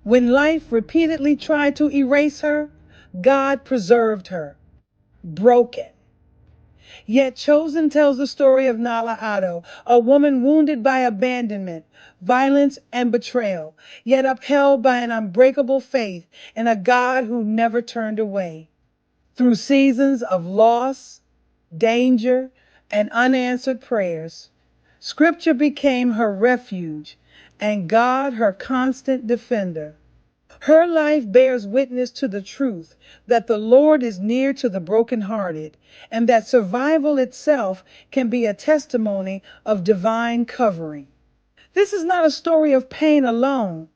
When life repeatedly tried to erase her, God preserved her, broken. Yet Chosen tells the story of Nala Addo, a woman wounded by abandonment, violence, and betrayal, yet upheld by an unbreakable faith in a God who never turned away. Through seasons of loss, danger, and unanswered prayers, Scripture became her refuge and God her constant defender. Her life bears witness to the truth that the Lord is near to the brokenhearted and that survival itself can be a testimony of divine covering. This is not a story of pain alone,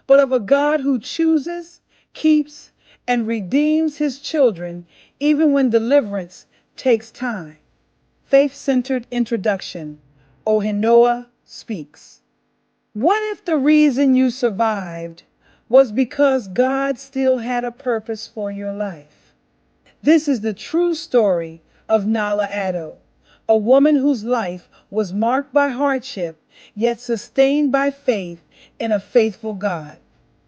but of a God who chooses, keeps, and redeems his children even when deliverance takes time. Faith centered introduction. Ohenewaa.Speaks. What if the reason you survived was because God still had a purpose for your life? This is the true story of Nala Addo, a woman whose life was marked by hardship, yet sustained by faith in a faithful God.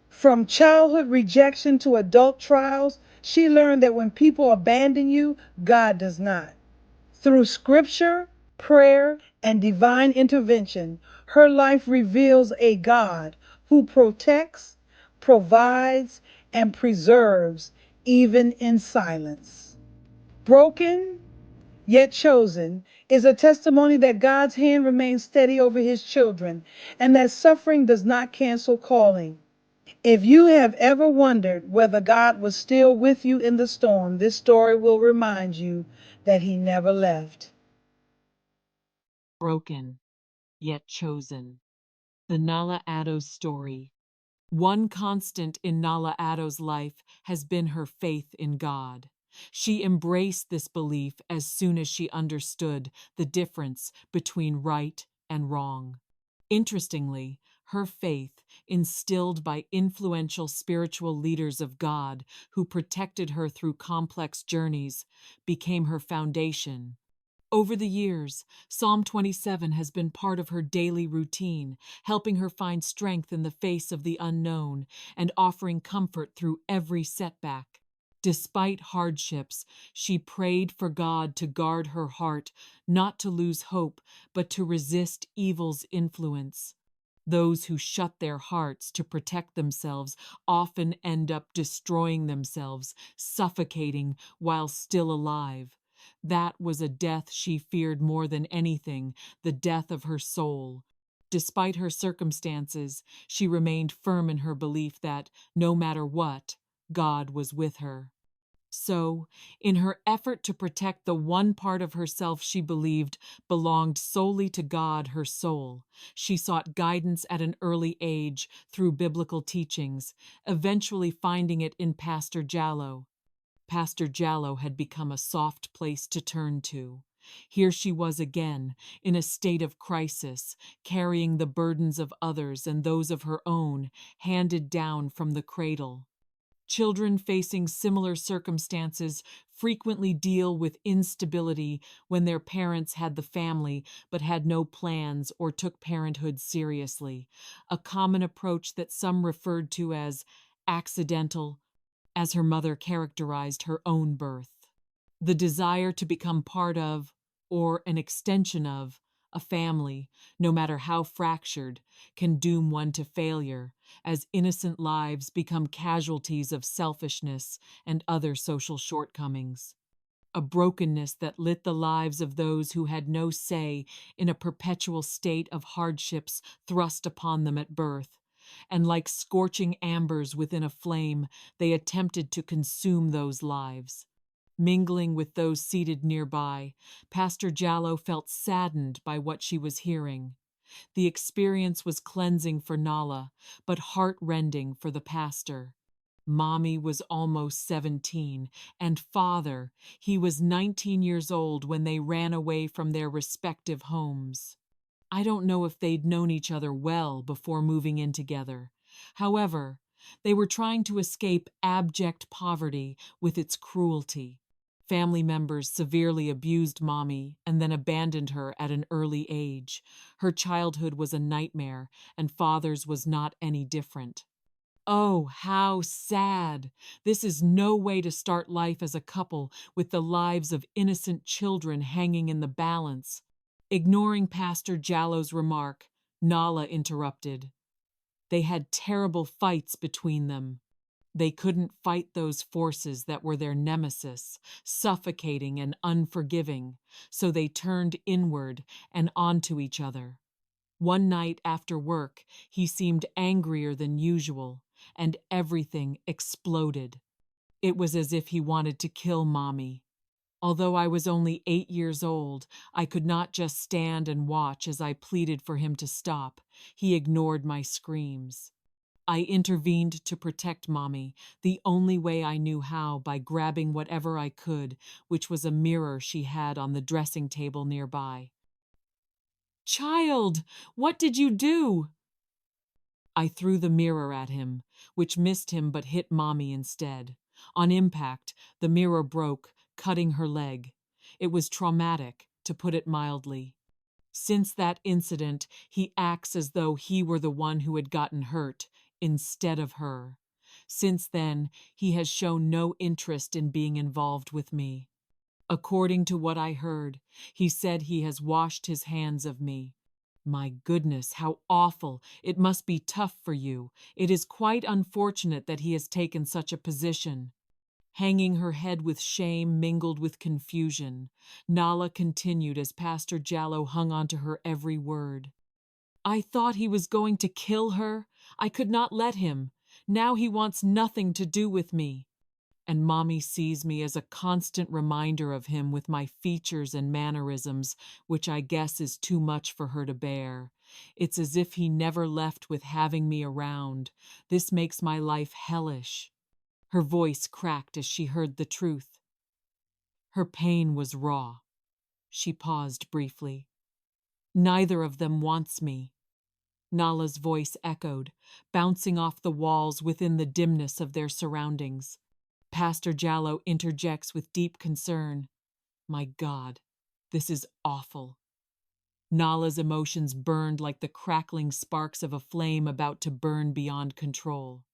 From childhood rejection to adult trials, she learned that when people abandon you, God does not. Through scripture, prayer, and divine intervention, her life reveals a God who protects, provides, and preserves even in silence. Broken, yet chosen, is a testimony that God's hand remains steady over his children and that suffering does not cancel calling. If you have ever wondered whether God was still with you in the storm, this story will remind you that he never left. Broken, yet chosen. The Nala Addo story. One constant in Nala Addo's life has been her faith in God. She embraced this belief as soon as she understood the difference between right and wrong. Interestingly, her faith, instilled by influential spiritual leaders of God who protected her through complex journeys, became her foundation. Over the years, Psalm 27 has been part of her daily routine, helping her find strength in the face of the unknown and offering comfort through every setback. Despite hardships, she prayed for God to guard her heart, not to lose hope, but to resist evil's influence. Those who shut their hearts to protect themselves often end up destroying themselves, suffocating while still alive. That was a death she feared more than anything, the death of her soul. Despite her circumstances, she remained firm in her belief that, no matter what, God was with her. So, in her effort to protect the one part of herself she believed belonged solely to God, her soul, she sought guidance at an early age through biblical teachings, eventually finding it in Pastor Jallo. Pastor Jallo had become a soft place to turn to. Here she was again, in a state of crisis, carrying the burdens of others and those of her own, handed down from the cradle. Children facing similar circumstances frequently deal with instability when their parents had the family but had no plans or took parenthood seriously, a common approach that some referred to as accidental, as her mother characterized her own birth. The desire to become part of, or an extension of, a family, no matter how fractured, can doom one to failure, as innocent lives become casualties of selfishness and other social shortcomings. A brokenness that lit the lives of those who had no say in a perpetual state of hardships thrust upon them at birth. And like scorching ambers within a flame, they attempted to consume those lives. Mingling with those seated nearby, Pastor Jallo felt saddened by what she was hearing. The experience was cleansing for Nala, but heart-rending for the pastor. Mommy was almost 17, and father, he was 19 years old when they ran away from their respective homes. I don't know if they'd known each other well before moving in together. However, they were trying to escape abject poverty with its cruelty. Family members severely abused Mommy and then abandoned her at an early age. Her childhood was a nightmare, and father's was not any different. Oh, how sad. This is no way to start life as a couple with the lives of innocent children hanging in the balance. Ignoring Pastor Jallo's remark, Nala interrupted. They had terrible fights between them. They couldn't fight those forces that were their nemesis, suffocating and unforgiving, so they turned inward and onto each other. One night after work, he seemed angrier than usual, and everything exploded. It was as if he wanted to kill Mommy. Although I was only 8 years old, I could not just stand and watch as I pleaded for him to stop. He ignored my screams. I intervened to protect Mommy, the only way I knew how, by grabbing whatever I could, which was a mirror she had on the dressing table nearby. Child, what did you do? I threw the mirror at him, which missed him but hit Mommy instead. On impact, the mirror broke, cutting her leg. It was traumatic, to put it mildly. Since that incident, he acts as though he were the one who had gotten hurt, instead of her. Since then, he has shown no interest in being involved with me. According to what I heard, he said he has washed his hands of me. My goodness, how awful. It must be tough for you. It is quite unfortunate that he has taken such a position. Hanging her head with shame mingled with confusion, Nala continued as Pastor Jallo hung onto her every word. I thought he was going to kill her. I could not let him. Now he wants nothing to do with me. And Mommy sees me as a constant reminder of him with my features and mannerisms, which I guess is too much for her to bear. It's as if he never left with having me around. This makes my life hellish. Her voice cracked as she heard the truth. Her pain was raw. She paused briefly. Neither of them wants me. Nala's voice echoed, bouncing off the walls within the dimness of their surroundings. Pastor Jallo interjects with deep concern. My God, this is awful. Nala's emotions burned like the crackling sparks of a flame about to burn beyond control.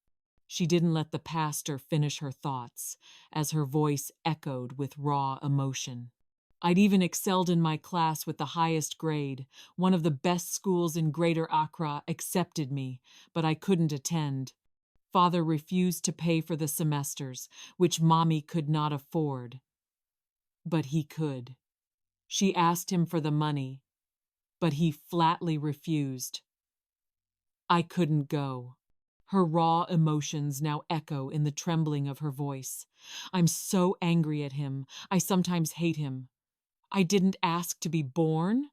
She didn't let the pastor finish her thoughts, as her voice echoed with raw emotion. I'd even excelled in my class with the highest grade. One of the best schools in Greater Accra accepted me, but I couldn't attend. Father refused to pay for the semesters, which Mommy could not afford. But he could. She asked him for the money, but he flatly refused. I couldn't go. Her raw emotions now echo in the trembling of her voice. I'm so angry at him. I sometimes hate him. I didn't ask to be born.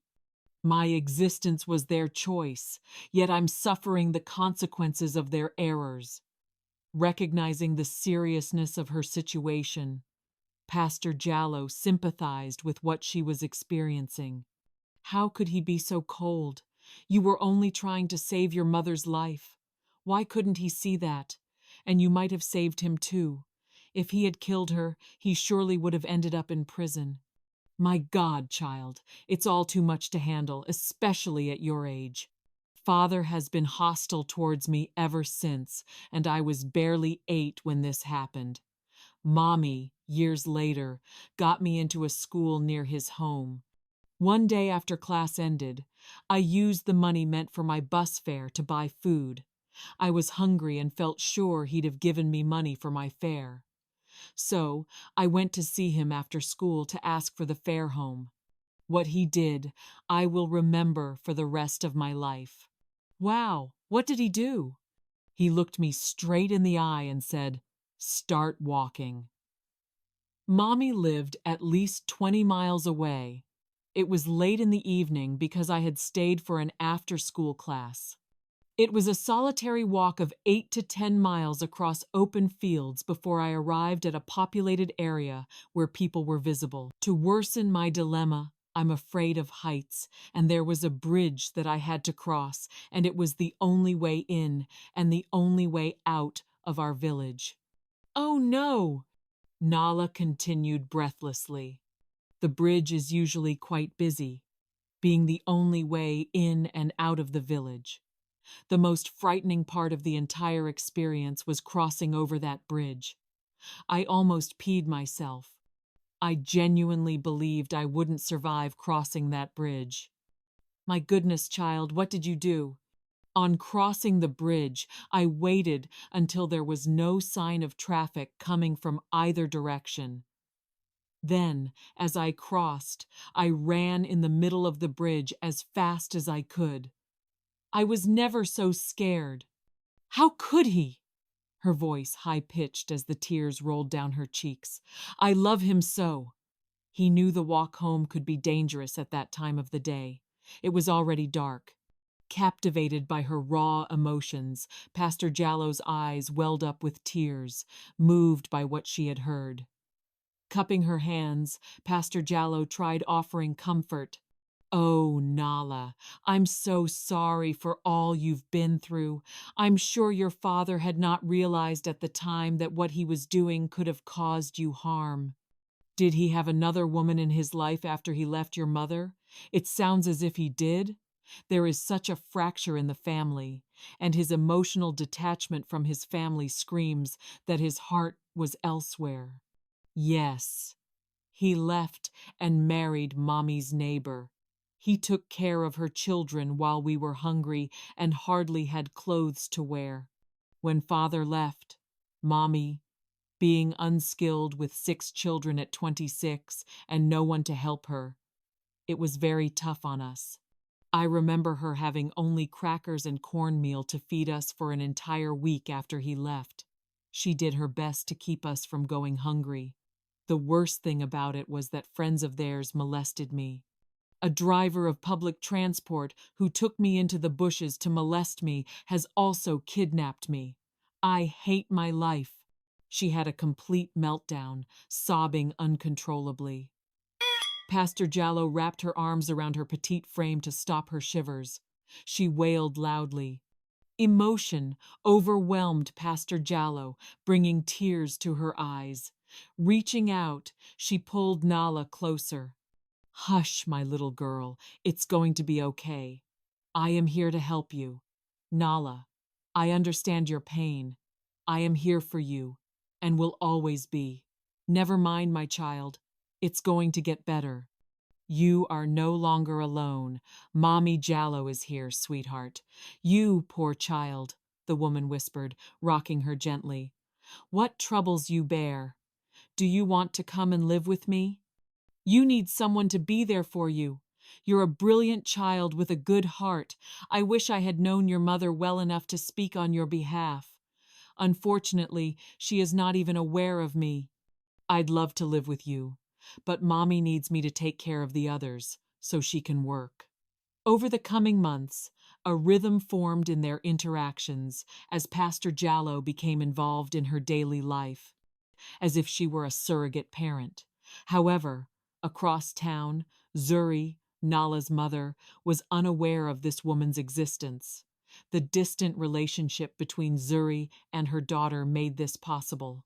My existence was their choice, yet I'm suffering the consequences of their errors. Recognizing the seriousness of her situation, Pastor Jallo sympathized with what she was experiencing. How could he be so cold? You were only trying to save your mother's life. Why couldn't he see that? And you might have saved him too. If he had killed her, he surely would have ended up in prison. My God, child, it's all too much to handle, especially at your age. Father has been hostile towards me ever since, and I was barely 8 when this happened. Mommy, years later, got me into a school near his home. One day after class ended, I used the money meant for my bus fare to buy food. I was hungry and felt sure he'd have given me money for my fare. So I went to see him after school to ask for the fare home. What he did, I will remember for the rest of my life. Wow, what did he do? He looked me straight in the eye and said, "Start walking." Mommy lived at least 20 miles away. It was late in the evening because I had stayed for an after-school class. It was a solitary walk of 8 to 10 miles across open fields before I arrived at a populated area where people were visible. To worsen my dilemma, I'm afraid of heights, and there was a bridge that I had to cross, and it was the only way in and the only way out of our village. Oh no! Nala continued breathlessly. The bridge is usually quite busy, being the only way in and out of the village. The most frightening part of the entire experience was crossing over that bridge. I almost peed myself. I genuinely believed I wouldn't survive crossing that bridge. My goodness, child, what did you do? On crossing the bridge, I waited until there was no sign of traffic coming from either direction. Then, as I crossed, I ran in the middle of the bridge as fast as I could. I was never so scared. How could he? Her voice high-pitched as the tears rolled down her cheeks. I love him so. He knew the walk home could be dangerous at that time of the day. It was already dark. Captivated by her raw emotions, Pastor Jallo's eyes welled up with tears, moved by what she had heard. Cupping her hands, Pastor Jallo tried offering comfort. Oh, Nala, I'm so sorry for all you've been through. I'm sure your father had not realized at the time that what he was doing could have caused you harm. Did he have another woman in his life after he left your mother? It sounds as if he did. There is such a fracture in the family, and his emotional detachment from his family screams that his heart was elsewhere. Yes, he left and married Mommy's neighbor. He took care of her children while we were hungry and hardly had clothes to wear. When father left, Mommy, being unskilled with 6 children at 26 and no one to help her, it was very tough on us. I remember her having only crackers and cornmeal to feed us for an entire week after he left. She did her best to keep us from going hungry. The worst thing about it was that friends of theirs molested me. A driver of public transport who took me into the bushes to molest me has also kidnapped me. I hate my life. She had a complete meltdown, sobbing uncontrollably. Pastor Jallo wrapped her arms around her petite frame to stop her shivers. She wailed loudly. Emotion overwhelmed Pastor Jallo, bringing tears to her eyes. Reaching out, she pulled Nala closer. Hush, my little girl. It's going to be okay. I am here to help you. Nala, I understand your pain. I am here for you, and will always be. Never mind, my child. It's going to get better. You are no longer alone. Mommy Jallo is here, sweetheart. You, poor child, the woman whispered, rocking her gently. What troubles you bear? Do you want to come and live with me? You need someone to be there for you. You're a brilliant child with a good heart. I wish I had known your mother well enough to speak on your behalf. Unfortunately, she is not even aware of me. I'd love to live with you, but Mommy needs me to take care of the others so she can work. Over the coming months, a rhythm formed in their interactions as Pastor Jallo became involved in her daily life, as if she were a surrogate parent. However, across town, Zuri, Nala's mother, was unaware of this woman's existence. The distant relationship between Zuri and her daughter made this possible.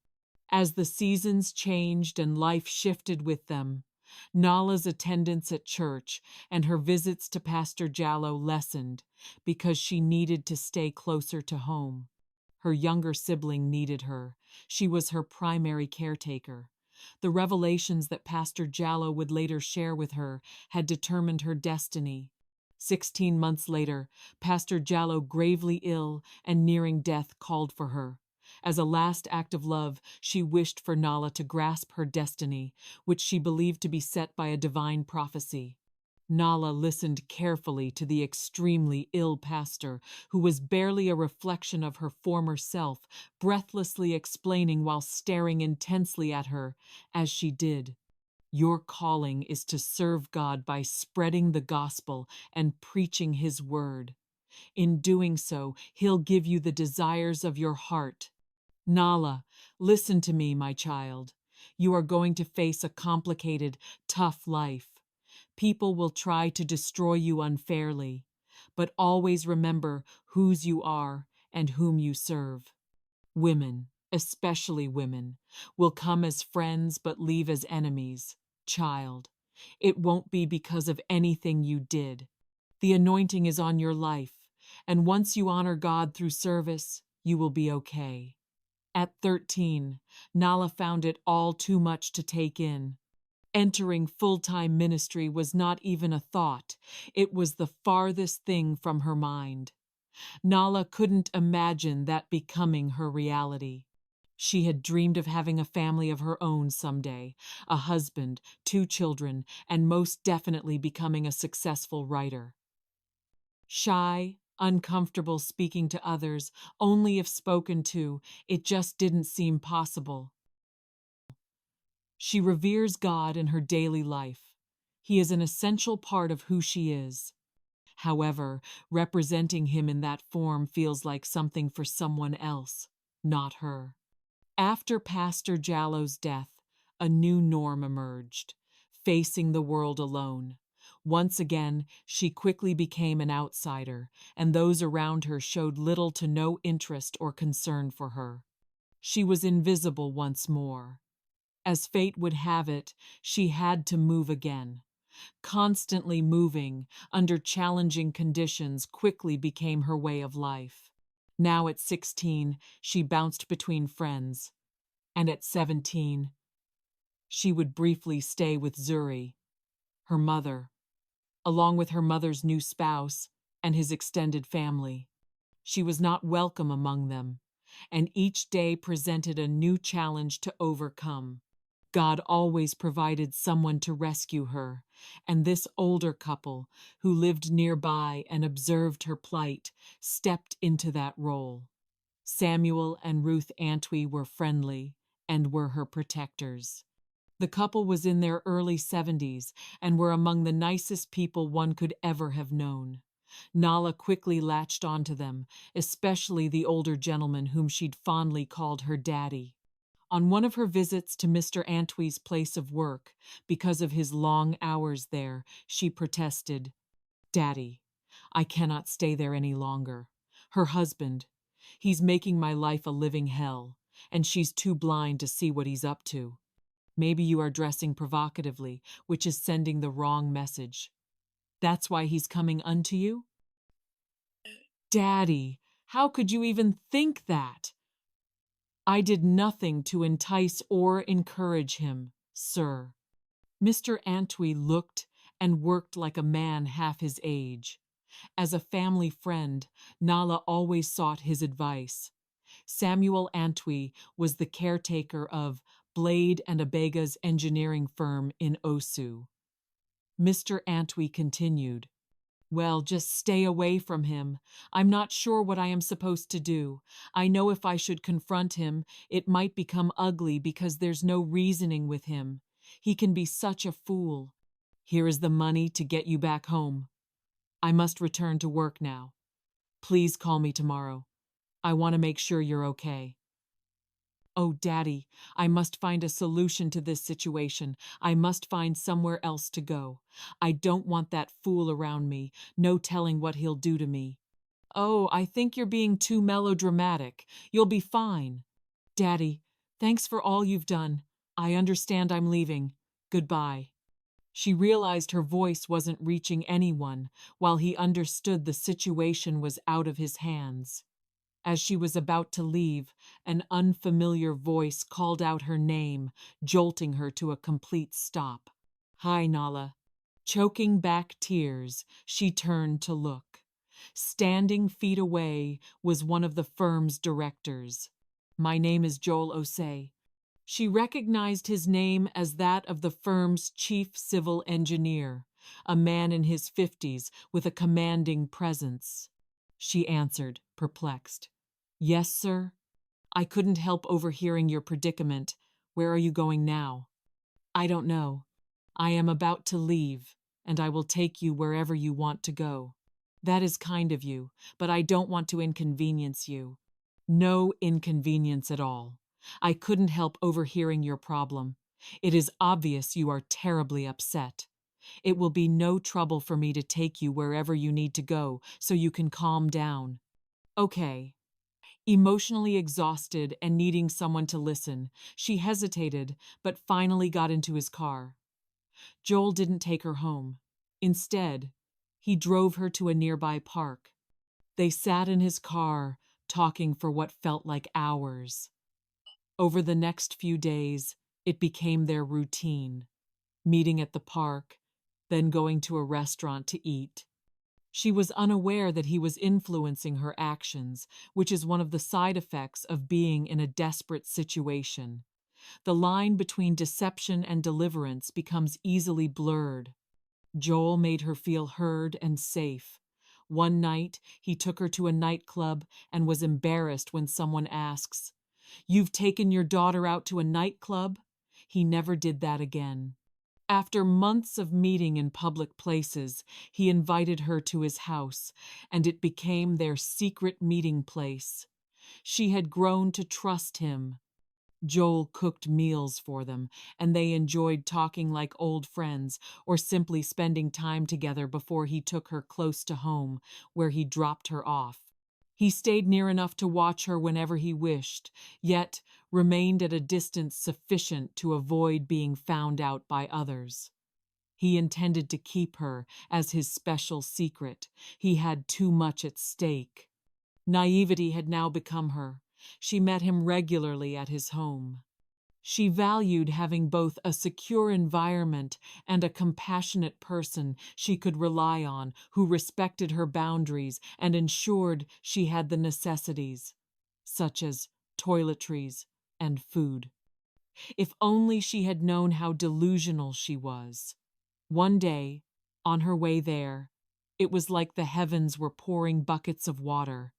As the seasons changed and life shifted with them, Nala's attendance at church and her visits to Pastor Jallo lessened because she needed to stay closer to home. Her younger sibling needed her. She was her primary caretaker. The revelations that Pastor Jallo would later share with her had determined her destiny. 16 months later, Pastor Jallo, gravely ill and nearing death, called for her. As a last act of love, she wished for Nala to grasp her destiny, which she believed to be set by a divine prophecy. Nala listened carefully to the extremely ill pastor, who was barely a reflection of her former self, breathlessly explaining while staring intensely at her, as she did. Your calling is to serve God by spreading the gospel and preaching His word. In doing so, He'll give you the desires of your heart. Nala, listen to me, my child. You are going to face a complicated, tough life. People will try to destroy you unfairly, but always remember whose you are and whom you serve. Women, especially women, will come as friends but leave as enemies. Child, it won't be because of anything you did. The anointing is on your life, And once you honor God through service, you will be okay. At 13, Nala found it all too much to take in. Entering full-time ministry was not even a thought. It was the farthest thing from her mind. Nala couldn't imagine that becoming her reality. She had dreamed of having a family of her own someday, a husband, 2 children, and most definitely becoming a successful writer. Shy, uncomfortable speaking to others, only if spoken to, it just didn't seem possible. She reveres God in her daily life. He is an essential part of who she is. However, representing him in that form feels like something for someone else, not her. After Pastor Jallo's death, a new norm emerged, facing the world alone. Once again, she quickly became an outsider, and those around her showed little to no interest or concern for her. She was invisible once more. As fate would have it, she had to move again. Constantly moving, under challenging conditions, quickly became her way of life. Now at 16, she bounced between friends. And at 17, she would briefly stay with Zuri, her mother, along with her mother's new spouse and his extended family. She was not welcome among them, and each day presented a new challenge to overcome. God always provided someone to rescue her, and this older couple, who lived nearby and observed her plight, stepped into that role. Samuel and Ruth Antwi were friendly and were her protectors. The couple was in their early 70s and were among the nicest people one could ever have known. Nala quickly latched onto them, especially the older gentleman whom she'd fondly called her daddy. On one of her visits to Mr. Antwi's place of work, because of his long hours there, she protested, "Daddy, I cannot stay there any longer. Her husband, he's making my life a living hell, and she's too blind to see what he's up to. Maybe you are dressing provocatively, which is sending the wrong message. That's why he's coming unto you?" "Daddy, how could you even think that?" "I did nothing to entice or encourage him, sir." Mr. Antwi looked and worked like a man half his age. As a family friend, Nala always sought his advice. Samuel Antwi was the caretaker of Blade and Abega's engineering firm in Osu. Mr. Antwi continued, "Well, just stay away from him. I'm not sure what I am supposed to do. I know if I should confront him, it might become ugly because there's no reasoning with him. He can be such a fool. Here is the money to get you back home. I must return to work now. Please call me tomorrow. I want to make sure you're okay." "Oh, Daddy, I must find a solution to this situation. I must find somewhere else to go. I don't want that fool around me, no telling what he'll do to me." "Oh, I think you're being too melodramatic. You'll be fine." "Daddy, thanks for all you've done. I understand I'm leaving. Goodbye." She realized her voice wasn't reaching anyone, while he understood the situation was out of his hands. As she was about to leave, an unfamiliar voice called out her name, jolting her to a complete stop. "Hi, Nala." Choking back tears, she turned to look. Standing feet away was one of the firm's directors. "My name is Joel Osei." She recognized his name as that of the firm's chief civil engineer, a man in his 50s with a commanding presence. She answered, perplexed. "Yes, sir? I couldn't help overhearing your predicament. Where are you going now?" "I don't know. I am about to leave, and I will take you wherever you want to go." "That is kind of you, but I don't want to inconvenience you." "No inconvenience at all. I couldn't help overhearing your problem. It is obvious you are terribly upset. It will be no trouble for me to take you wherever you need to go so you can calm down." "Okay." Emotionally exhausted and needing someone to listen, she hesitated but finally got into his car. Joel didn't take her home. Instead, he drove her to a nearby park. They sat in his car, talking for what felt like hours. Over the next few days, it became their routine, meeting at the park, then going to a restaurant to eat. She was unaware that he was influencing her actions, which is one of the side effects of being in a desperate situation. The line between deception and deliverance becomes easily blurred. Joel made her feel heard and safe. One night, he took her to a nightclub and was embarrassed when someone asks, "You've taken your daughter out to a nightclub?" He never did that again. After months of meeting in public places, he invited her to his house, and it became their secret meeting place. She had grown to trust him. Joel cooked meals for them, and they enjoyed talking like old friends or simply spending time together before he took her close to home, where he dropped her off. He stayed near enough to watch her whenever he wished, yet remained at a distance sufficient to avoid being found out by others. He intended to keep her as his special secret. He had too much at stake. Naivety had now become her. She met him regularly at his home. She valued having both a secure environment and a compassionate person she could rely on who respected her boundaries and ensured she had the necessities, such as toiletries and food. If only she had known how delusional she was. One day, on her way there, it was like the heavens were pouring buckets of water.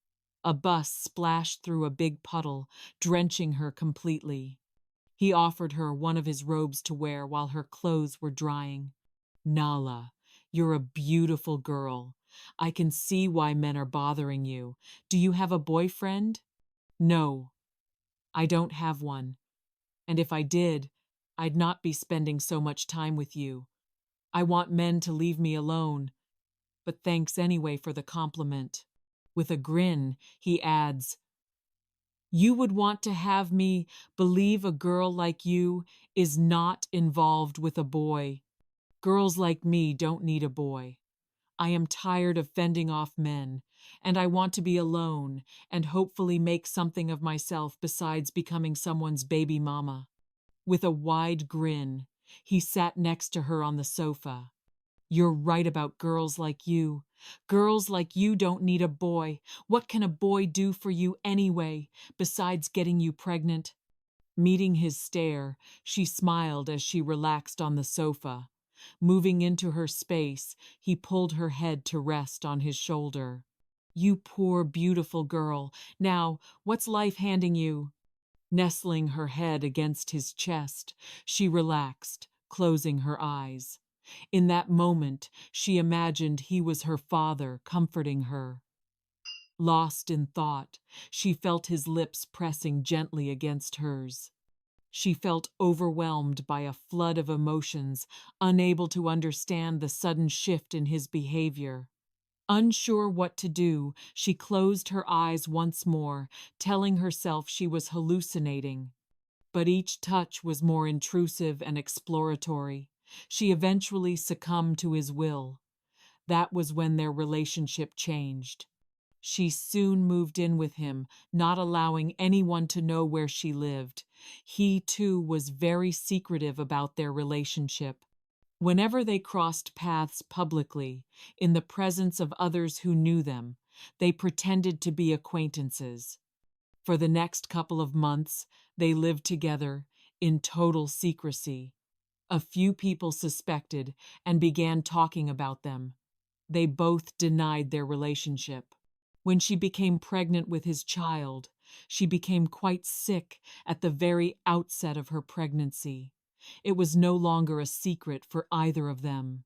A bus splashed through a big puddle, drenching her completely. He offered her one of his robes to wear while her clothes were drying. "Nala, you're a beautiful girl. I can see why men are bothering you. Do you have a boyfriend?" "No, I don't have one. And if I did, I'd not be spending so much time with you. I want men to leave me alone. But thanks anyway for the compliment." With a grin, he adds, "You would want to have me believe a girl like you is not involved with a boy. Girls like me don't need a boy. I am tired of fending off men, and I want to be alone and hopefully make something of myself besides becoming someone's baby mama." With a wide grin, he sat next to her on the sofa. "You're right about girls like you. Girls like you don't need a boy. What can a boy do for you anyway, besides getting you pregnant?" Meeting his stare, she smiled as she relaxed on the sofa. Moving into her space, he pulled her head to rest on his shoulder. "You poor, beautiful girl. Now, what's life handing you?" Nestling her head against his chest, she relaxed, closing her eyes. In that moment, she imagined he was her father comforting her. Lost in thought, she felt his lips pressing gently against hers. She felt overwhelmed by a flood of emotions, unable to understand the sudden shift in his behavior. Unsure what to do, she closed her eyes once more, telling herself she was hallucinating. But each touch was more intrusive and exploratory. She eventually succumbed to his will. That was when their relationship changed. She soon moved in with him, not allowing anyone to know where she lived. He, too, was very secretive about their relationship. Whenever they crossed paths publicly, in the presence of others who knew them, they pretended to be acquaintances. For the next couple of months, they lived together in total secrecy. A few people suspected and began talking about them. They both denied their relationship. When she became pregnant with his child, she became quite sick at the very outset of her pregnancy. It was no longer a secret for either of them.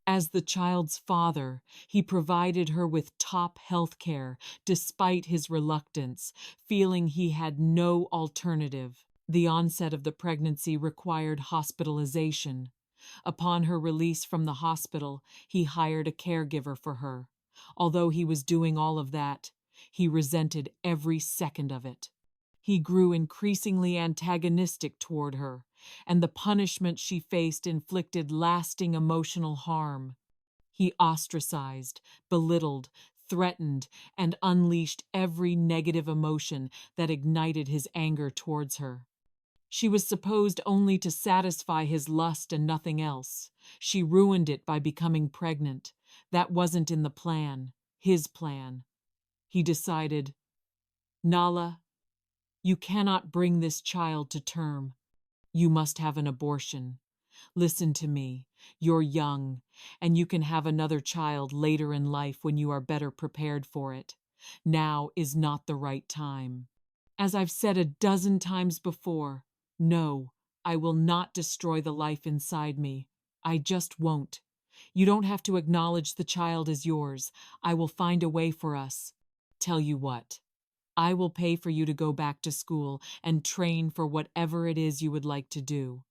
As the child's father, he provided her with top health care despite his reluctance, feeling he had no alternative. The onset of the pregnancy required hospitalization. Upon her release from the hospital, he hired a caregiver for her. Although he was doing all of that, he resented every second of it. He grew increasingly antagonistic toward her, and the punishment she faced inflicted lasting emotional harm. He ostracized, belittled, threatened, and unleashed every negative emotion that ignited his anger towards her. She was supposed only to satisfy his lust and nothing else. She ruined it by becoming pregnant. That wasn't in the plan, his plan. He decided, Nala, you cannot bring this child to term. You must have an abortion. Listen to me. You're young, and you can have another child later in life when you are better prepared for it. Now is not the right time. As I've said a dozen times before, no, I will not destroy the life inside me. I just won't. You don't have to acknowledge the child as yours. I will find a way for us. Tell you what. I will pay for you to go back to school and train for whatever it is you would like to do.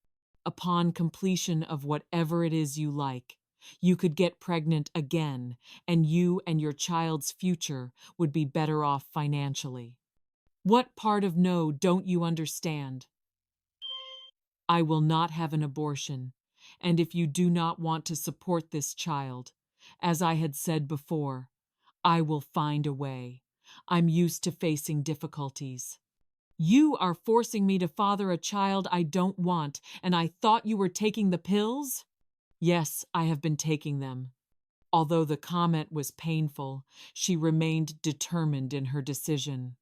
Upon completion of whatever it is you like, you could get pregnant again, and you and your child's future would be better off financially. What part of no don't you understand? I will not have an abortion, and if you do not want to support this child, as I had said before, I will find a way. I'm used to facing difficulties. You are forcing me to father a child I don't want, and I thought you were taking the pills? Yes, I have been taking them. Although the comment was painful, she remained determined in her decision.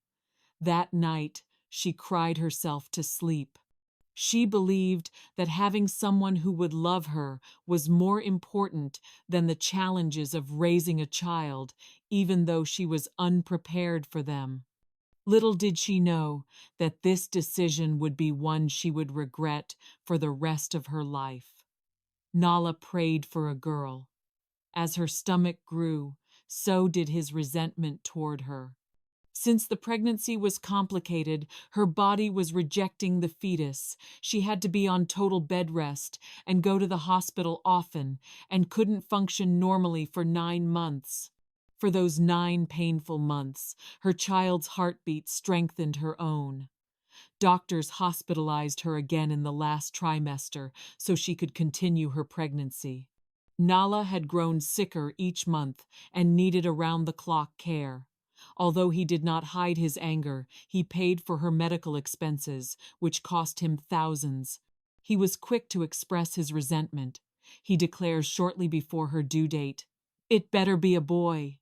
That night, she cried herself to sleep. She believed that having someone who would love her was more important than the challenges of raising a child, even though she was unprepared for them. Little did she know that this decision would be one she would regret for the rest of her life. Nala prayed for a girl. As her stomach grew, so did his resentment toward her. Since the pregnancy was complicated, her body was rejecting the fetus. She had to be on total bed rest and go to the hospital often and couldn't function normally for 9 months. For those 9 painful months, her child's heartbeat strengthened her own. Doctors hospitalized her again in the last trimester so she could continue her pregnancy. Nala had grown sicker each month and needed around-the-clock care. Although he did not hide his anger, he paid for her medical expenses, which cost him thousands. He was quick to express his resentment. He declared shortly before her due date, "It better be a boy,"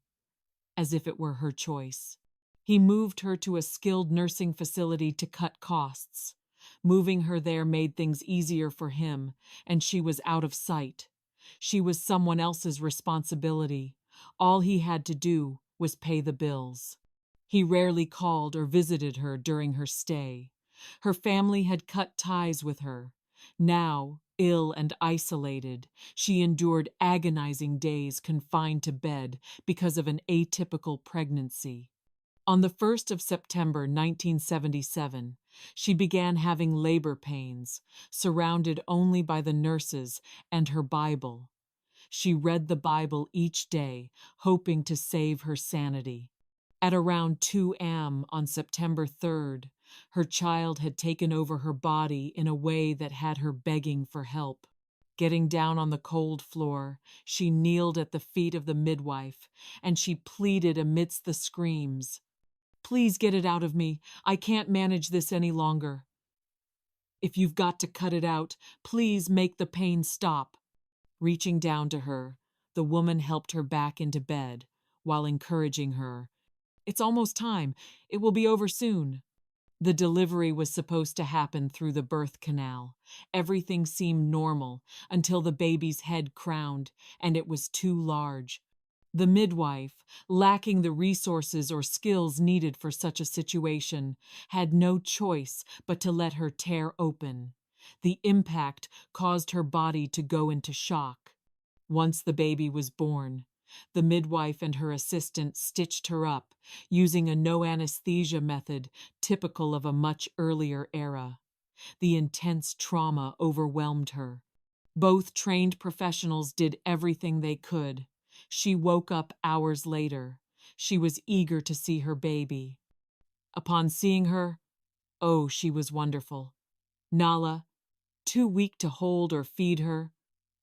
as if it were her choice. He moved her to a skilled nursing facility to cut costs. Moving her there made things easier for him, and she was out of sight. She was someone else's responsibility. All he had to do was pay the bills. He rarely called or visited her during her stay. Her family had cut ties with her. Now, ill and isolated, she endured agonizing days confined to bed because of an atypical pregnancy. On the 1st of September 1977, she began having labor pains, surrounded only by the nurses and her Bible. She read the Bible each day, hoping to save her sanity. At around 2 a.m. on September 3rd, her child had taken over her body in a way that had her begging for help. Getting down on the cold floor, she kneeled at the feet of the midwife, and she pleaded amidst the screams, "Please get it out of me. I can't manage this any longer. If you've got to cut it out, please make the pain stop." Reaching down to her, the woman helped her back into bed while encouraging her, "It's almost time. It will be over soon." The delivery was supposed to happen through the birth canal. Everything seemed normal until the baby's head crowned, and it was too large. The midwife, lacking the resources or skills needed for such a situation, had no choice but to let her tear open. The impact caused her body to go into shock. Once the baby was born, the midwife and her assistant stitched her up, using a no anesthesia method typical of a much earlier era. The intense trauma overwhelmed her. Both trained professionals did everything they could. She woke up hours later. She was eager to see her baby. Upon seeing her, oh, she was wonderful. Nala, too weak to hold or feed her,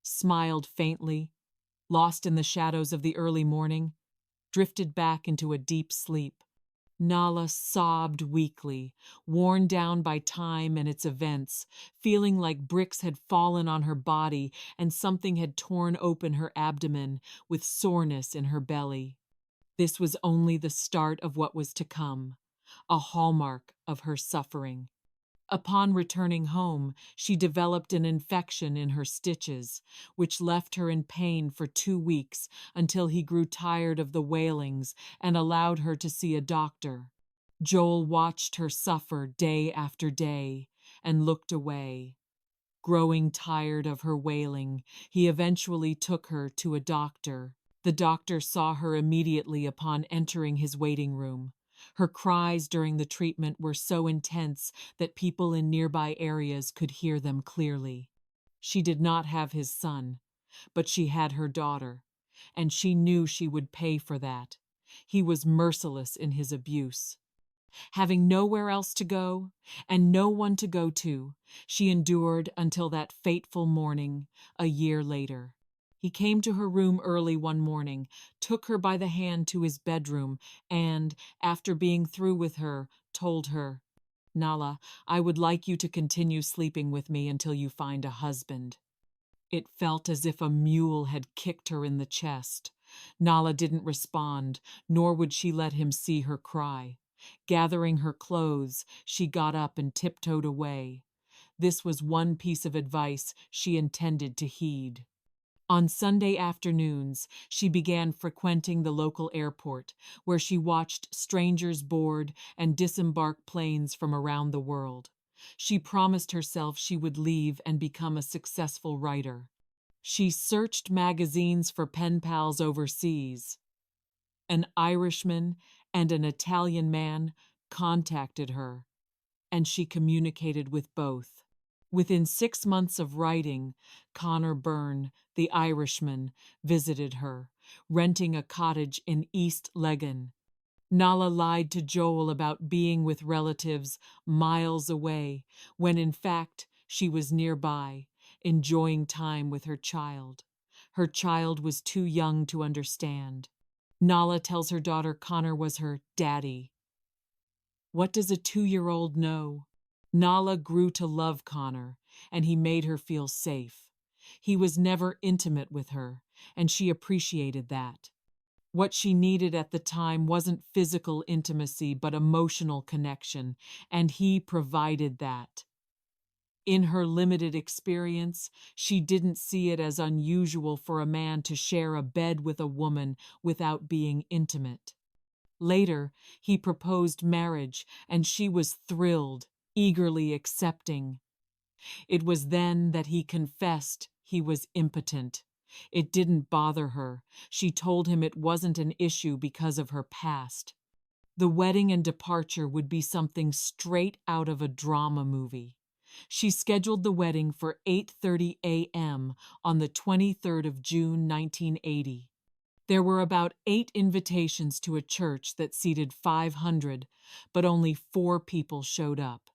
smiled faintly, lost in the shadows of the early morning. drifted back into a deep sleep. Nala sobbed weakly, worn down by time and its events, feeling like bricks had fallen on her body and something had torn open her abdomen with soreness in her belly. This was only the start of what was to come, a hallmark of her suffering. Upon returning home, she developed an infection in her stitches, which left her in pain for 2 weeks until he grew tired of the wailings and allowed her to see a doctor. Joel watched her suffer day after day and looked away. Growing tired of her wailing, he eventually took her to a doctor. The doctor saw her immediately upon entering his waiting room. Her cries during the treatment were so intense that people in nearby areas could hear them clearly. She did not have his son, but she had her daughter, and she knew she would pay for that. He was merciless in his abuse. Having nowhere else to go and no one to go to, she endured until that fateful morning, a year later. He came to her room early one morning, took her by the hand to his bedroom, and, after being through with her, told her, "Nala, I would like you to continue sleeping with me until you find a husband." It felt as if a mule had kicked her in the chest. Nala didn't respond, nor would she let him see her cry. Gathering her clothes, she got up and tiptoed away. This was one piece of advice she intended to heed. On Sunday afternoons, she began frequenting the local airport, where she watched strangers board and disembark planes from around the world. She promised herself she would leave and become a successful writer. She searched magazines for pen pals overseas. An Irishman and an Italian man contacted her, and she communicated with both. Within 6 months of writing, Connor Byrne, the Irishman, visited her, renting a cottage in East Legan. Nala lied to Joel about being with relatives miles away, when in fact she was nearby, enjoying time with her child. Her child was too young to understand. Nala tells her daughter Connor was her daddy. What does a 2-year-old know? Nala grew to love Connor, and he made her feel safe. He was never intimate with her, and she appreciated that. What she needed at the time wasn't physical intimacy, but emotional connection, and he provided that. In her limited experience, she didn't see it as unusual for a man to share a bed with a woman without being intimate. Later, he proposed marriage, and she was thrilled, eagerly accepting. It was then that he confessed he was impotent. It didn't bother her. She told him it wasn't an issue because of her past. The wedding and departure would be something straight out of a drama movie. She scheduled the wedding for 8:30 a.m. on the 23rd of June, 1980. There were about 8 invitations to a church that seated 500, but only 4 people showed up.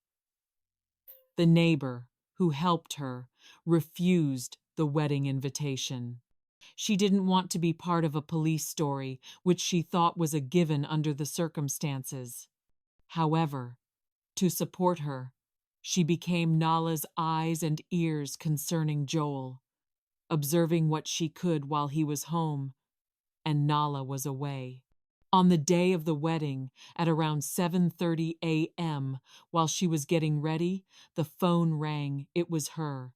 The neighbor, who helped her, refused the wedding invitation. She didn't want to be part of a police story, which she thought was a given under the circumstances. However, to support her, she became Nala's eyes and ears concerning Joel, observing what she could while he was home and Nala was away. On the day of the wedding, at around 7:30 a.m., while she was getting ready, the phone rang. It was her.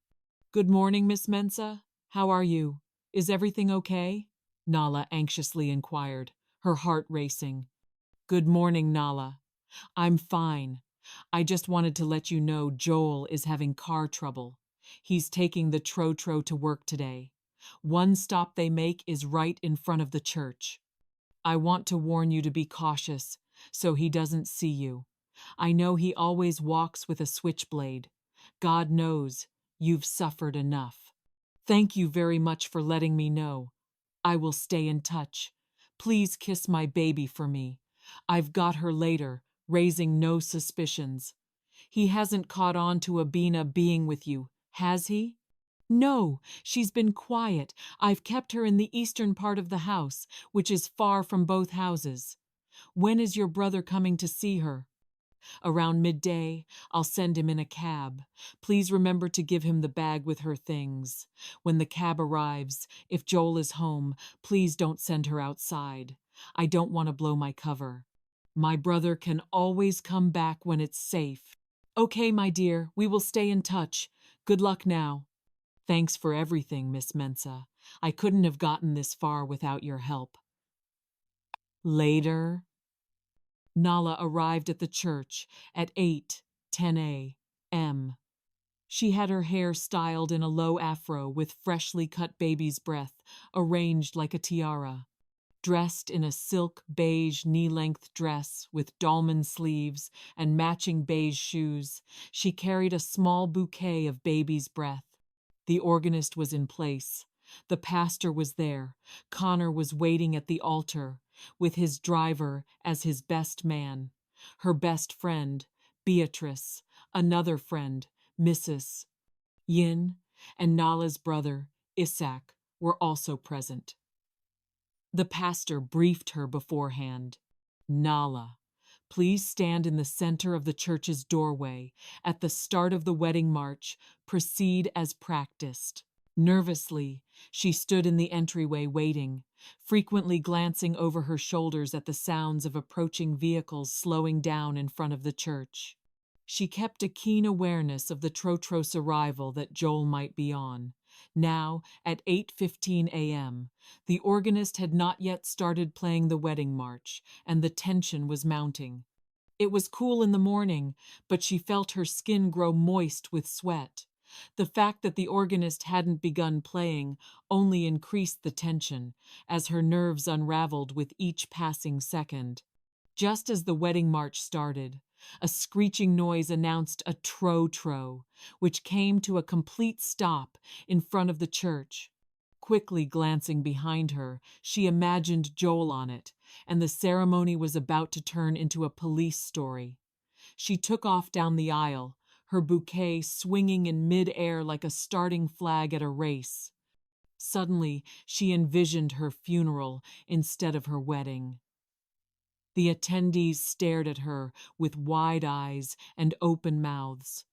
"Good morning, Miss Mensah. How are you? Is everything okay?" Nala anxiously inquired, her heart racing. "Good morning, Nala. I'm fine. I just wanted to let you know Joel is having car trouble. He's taking the Trotro to work today. One stop they make is right in front of the church. I want to warn you to be cautious so he doesn't see you. I know he always walks with a switchblade. God knows you've suffered enough. Thank you very much for letting me know. I will stay in touch. Please kiss my baby for me. I've got her later, raising no suspicions. He hasn't caught on to Abina being with you, has he?" No, she's been quiet. I've kept her in the eastern part of the house, which is far from both houses. When is your brother coming to see her? Around midday, I'll send him in a cab. Please remember to give him the bag with her things. When the cab arrives, if Joel is home, please don't send her outside. I don't want to blow my cover. My brother can always come back when it's safe. Okay, my dear, we will stay in touch. Good luck now. Thanks for everything, Miss Mensa. I couldn't have gotten this far without your help. Later, Nala arrived at the church at 8:10 a.m. She had her hair styled in a low afro with freshly cut baby's breath, arranged like a tiara. Dressed in a silk beige knee-length dress with dolman sleeves and matching beige shoes, she carried a small bouquet of baby's breath. The organist was in place. The pastor was there. Connor was waiting at the altar, with his driver as his best man. Her best friend, Beatrice, another friend, Mrs. Yin, and Nala's brother, Isaac, were also present. The pastor briefed her beforehand. Nala, please stand in the center of the church's doorway. At the start of the wedding march, proceed as practiced. Nervously, she stood in the entryway waiting, frequently glancing over her shoulders at the sounds of approaching vehicles slowing down in front of the church. She kept a keen awareness of the Trotros arrival that Joel might be on. Now, at 8:15 a.m., the organist had not yet started playing the wedding march, and the tension was mounting. It was cool in the morning, but she felt her skin grow moist with sweat. The fact that the organist hadn't begun playing only increased the tension, as her nerves unraveled with each passing second. Just as the wedding march started, a screeching noise announced a tro-tro, which came to a complete stop in front of the church. Quickly glancing behind her, she imagined Joel on it, and the ceremony was about to turn into a police story. She took off down the aisle, her bouquet swinging in mid-air like a starting flag at a race. Suddenly, she envisioned her funeral instead of her wedding. The attendees stared at her with wide eyes and open mouths.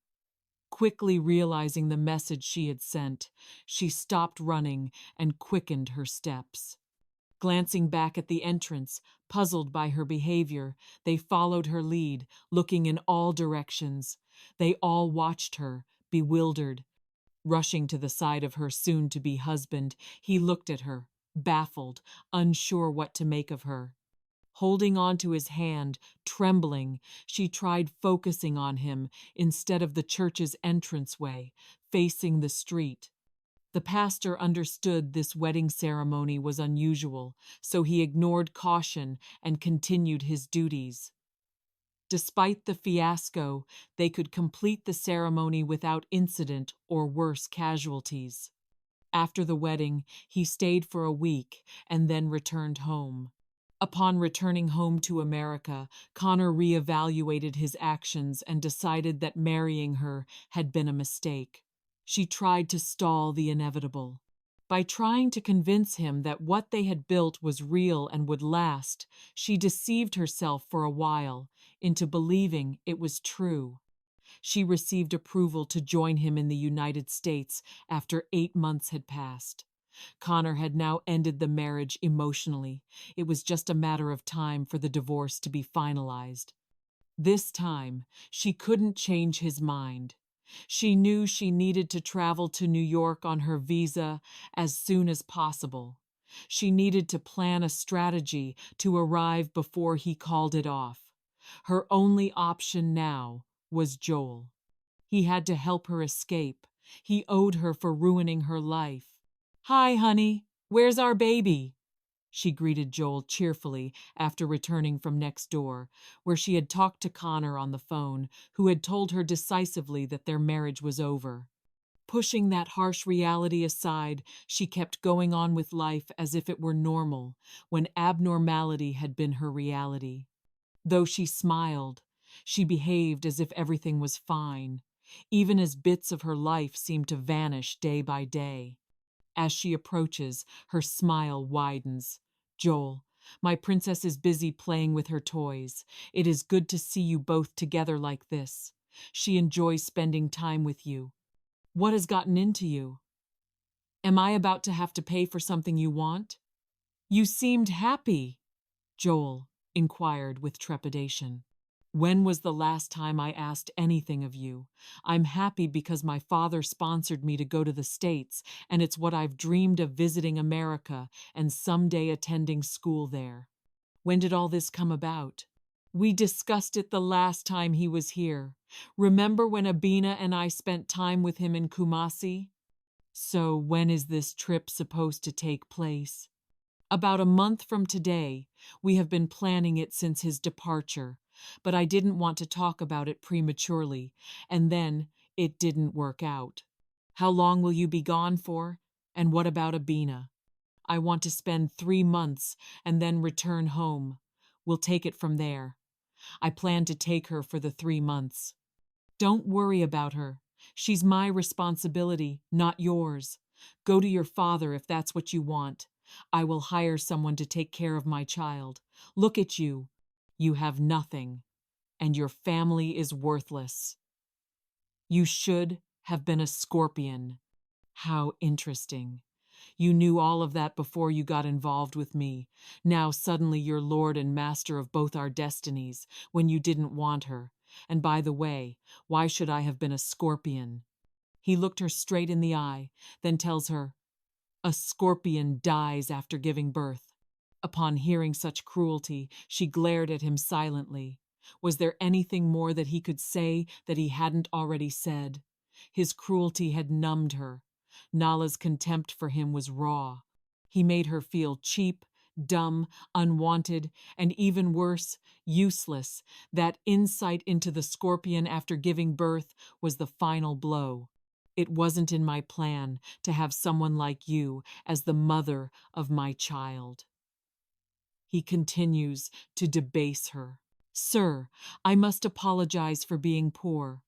Quickly realizing the message she had sent, she stopped running and quickened her steps. Glancing back at the entrance, puzzled by her behavior, they followed her lead, looking in all directions. They all watched her, bewildered. Rushing to the side of her soon-to-be husband, he looked at her, baffled, unsure what to make of her. Holding on to his hand, trembling, she tried focusing on him instead of the church's entranceway, facing the street. The pastor understood this wedding ceremony was unusual, so he ignored caution and continued his duties. Despite the fiasco, they could complete the ceremony without incident or worse casualties. After the wedding, he stayed for a week and then returned home. Upon returning home to America, Connor reevaluated his actions and decided that marrying her had been a mistake. She tried to stall the inevitable. By trying to convince him that what they had built was real and would last, she deceived herself for a while into believing it was true. She received approval to join him in the United States after 8 months had passed. Connor had now ended the marriage emotionally. It was just a matter of time for the divorce to be finalized. This time, she couldn't change his mind. She knew she needed to travel to New York on her visa as soon as possible. She needed to plan a strategy to arrive before he called it off. Her only option now was Joel. He had to help her escape. He owed her for ruining her life. "Hi, honey. Where's our baby?" She greeted Joel cheerfully after returning from next door, where she had talked to Connor on the phone, who had told her decisively that their marriage was over. Pushing that harsh reality aside, she kept going on with life as if it were normal, when abnormality had been her reality. Though she smiled, she behaved as if everything was fine. even as bits of her life seem to vanish day by day. As she approaches, her smile widens. Joel, my princess is busy playing with her toys. It is good to see you both together like this. She enjoys spending time with you. What has gotten into you? Am I about to have to pay for something you want? You seemed happy, Joel inquired with trepidation. When was the last time I asked anything of you? I'm happy because my father sponsored me to go to the States, and it's what I've dreamed of, visiting America and someday attending school there. When did all this come about? We discussed it the last time he was here. Remember when Abina and I spent time with him in Kumasi? So when is this trip supposed to take place? About a month from today. We have been planning it since his departure, but I didn't want to talk about it prematurely, and then it didn't work out. How long will you be gone for? And what about Abina? I want to spend 3 months and then return home. We'll take it from there. I plan to take her for the 3 months. Don't worry about her. She's my responsibility, not yours. Go to your father if that's what you want. I will hire someone to take care of my child. Look at you. You have nothing, and your family is worthless. You should have been a scorpion. How interesting. You knew all of that before you got involved with me. Now suddenly you're lord and master of both our destinies when you didn't want her. And by the way, why should I have been a scorpion? He looked her straight in the eye, then tells her, a scorpion dies after giving birth. Upon hearing such cruelty, she glared at him silently. Was there anything more that he could say that he hadn't already said? His cruelty had numbed her. Nala's contempt for him was raw. He made her feel cheap, dumb, unwanted, and even worse, useless. That insight into the scorpion after giving birth was the final blow. It wasn't in my plan to have someone like you as the mother of my child. He continues to debase her. Sir, I must apologize for being poor.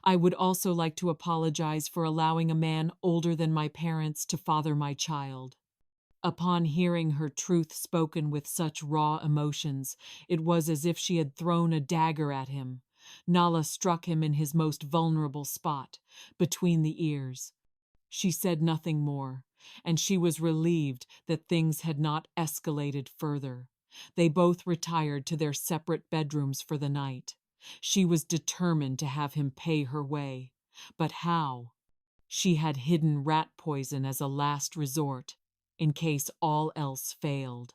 I would also like to apologize for allowing a man older than my parents to father my child. Upon hearing her truth spoken with such raw emotions, it was as if she had thrown a dagger at him. Nala struck him in his most vulnerable spot, between the ears. She said nothing more, and she was relieved that things had not escalated further. They both retired to their separate bedrooms for the night. She was determined to have him pay her way. But how? She had hidden rat poison as a last resort, in case all else failed.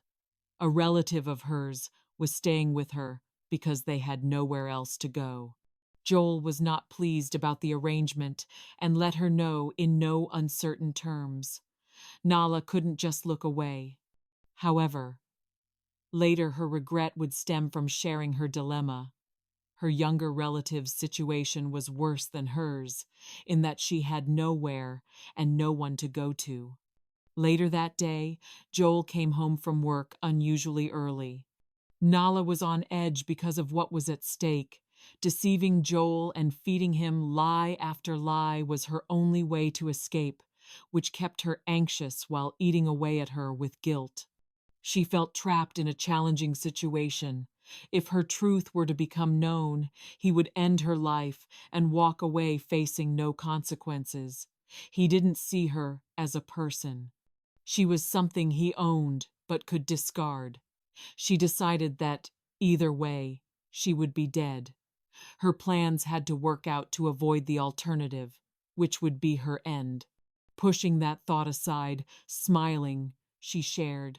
A relative of hers was staying with her because they had nowhere else to go. Joel was not pleased about the arrangement and let her know in no uncertain terms. Nala couldn't just look away. However, later her regret would stem from sharing her dilemma. Her younger relative's situation was worse than hers, in that she had nowhere and no one to go to. Later that day, Joel came home from work unusually early. Nala was on edge because of what was at stake. Deceiving Joel and feeding him lie after lie was her only way to escape, which kept her anxious while eating away at her with guilt. She felt trapped in a challenging situation. If her truth were to become known, he would end her life and walk away facing no consequences. He didn't see her as a person. She was something he owned but could discard. She decided that, either way, she would be dead. Her plans had to work out to avoid the alternative, which would be her end. Pushing that thought aside, smiling, she shared,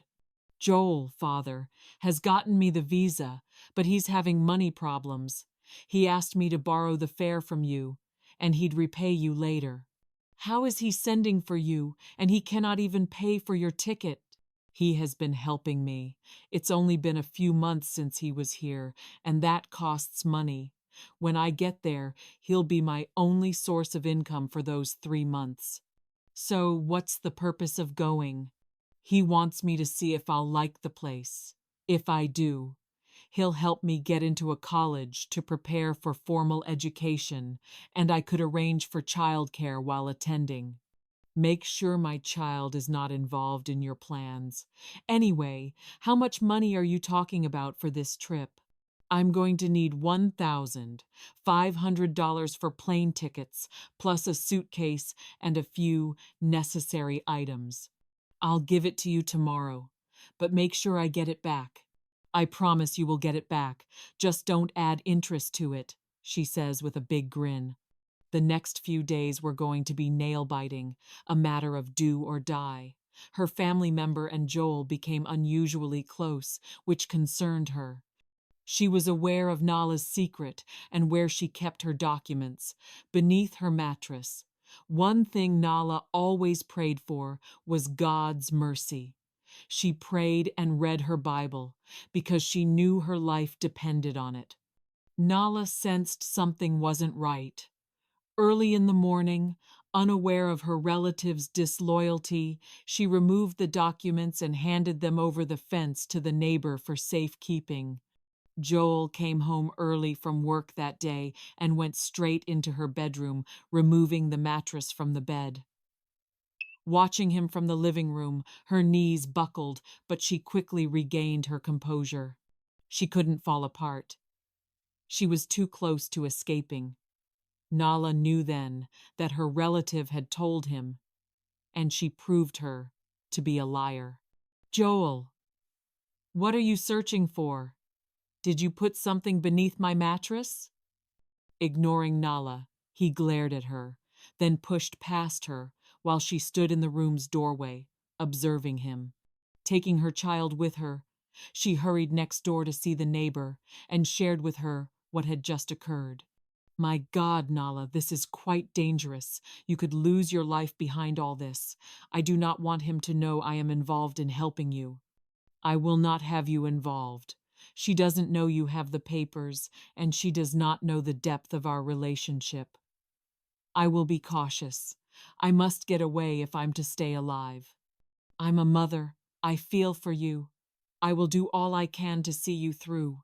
Joel, father, has gotten me the visa, but he's having money problems. He asked me to borrow the fare from you, and he'd repay you later. How is he sending for you, and he cannot even pay for your ticket? He has been helping me. It's only been a few months since he was here, and that costs money. When I get there, he'll be my only source of income for those 3 months. So what's the purpose of going? He wants me to see if I'll like the place. If I do, He'll help me get into a college to prepare for formal education, and I could arrange for childcare while attending. Make sure my child is not involved in your plans. Anyway, how much money are you talking about for this trip? I'm going to need $1,500 for plane tickets, plus a suitcase and a few necessary items. I'll give it to you tomorrow, but make sure I get it back. I promise you will get it back. Just don't add interest to it, she says with a big grin. The next few days were going to be nail-biting, a matter of do or die. Her family member and Joel became unusually close, which concerned her. She was aware of Nala's secret and where she kept her documents, beneath her mattress. One thing Nala always prayed for was God's mercy. She prayed and read her Bible because she knew her life depended on it. Nala sensed something wasn't right. Early in the morning, unaware of her relative's disloyalty, she removed the documents and handed them over the fence to the neighbor for safekeeping. Joel came home early from work that day and went straight into her bedroom, removing the mattress from the bed. Watching him from the living room, her knees buckled, but she quickly regained her composure. She couldn't fall apart. She was too close to escaping. Nala knew then that her relative had told him, and she proved her to be a liar. Joel, what are you searching for? Did you put something beneath my mattress? Ignoring Nala, he glared at her, then pushed past her while she stood in the room's doorway, observing him. Taking her child with her, she hurried next door to see the neighbor and shared with her what had just occurred. My God, Nala, this is quite dangerous. You could lose your life behind all this. I do not want him to know I am involved in helping you. I will not have you involved. She doesn't know you have the papers, and she does not know the depth of our relationship. I will be cautious. I must get away if I'm to stay alive. I'm a mother. I feel for you. I will do all I can to see you through.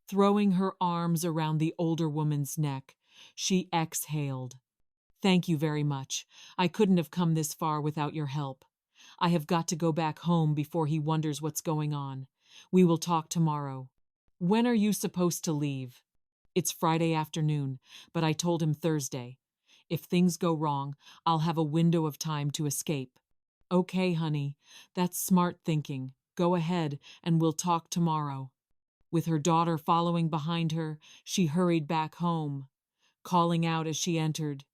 Throwing her arms around the older woman's neck, she exhaled. Thank you very much. I couldn't have come this far without your help. I have got to go back home before he wonders what's going on. We will talk tomorrow. When are you supposed to leave? It's Friday afternoon, but I told him Thursday. If things go wrong, I'll have a window of time to escape. Okay, honey, that's smart thinking. Go ahead, and we'll talk tomorrow. With her daughter following behind her, she hurried back home, calling out as she entered,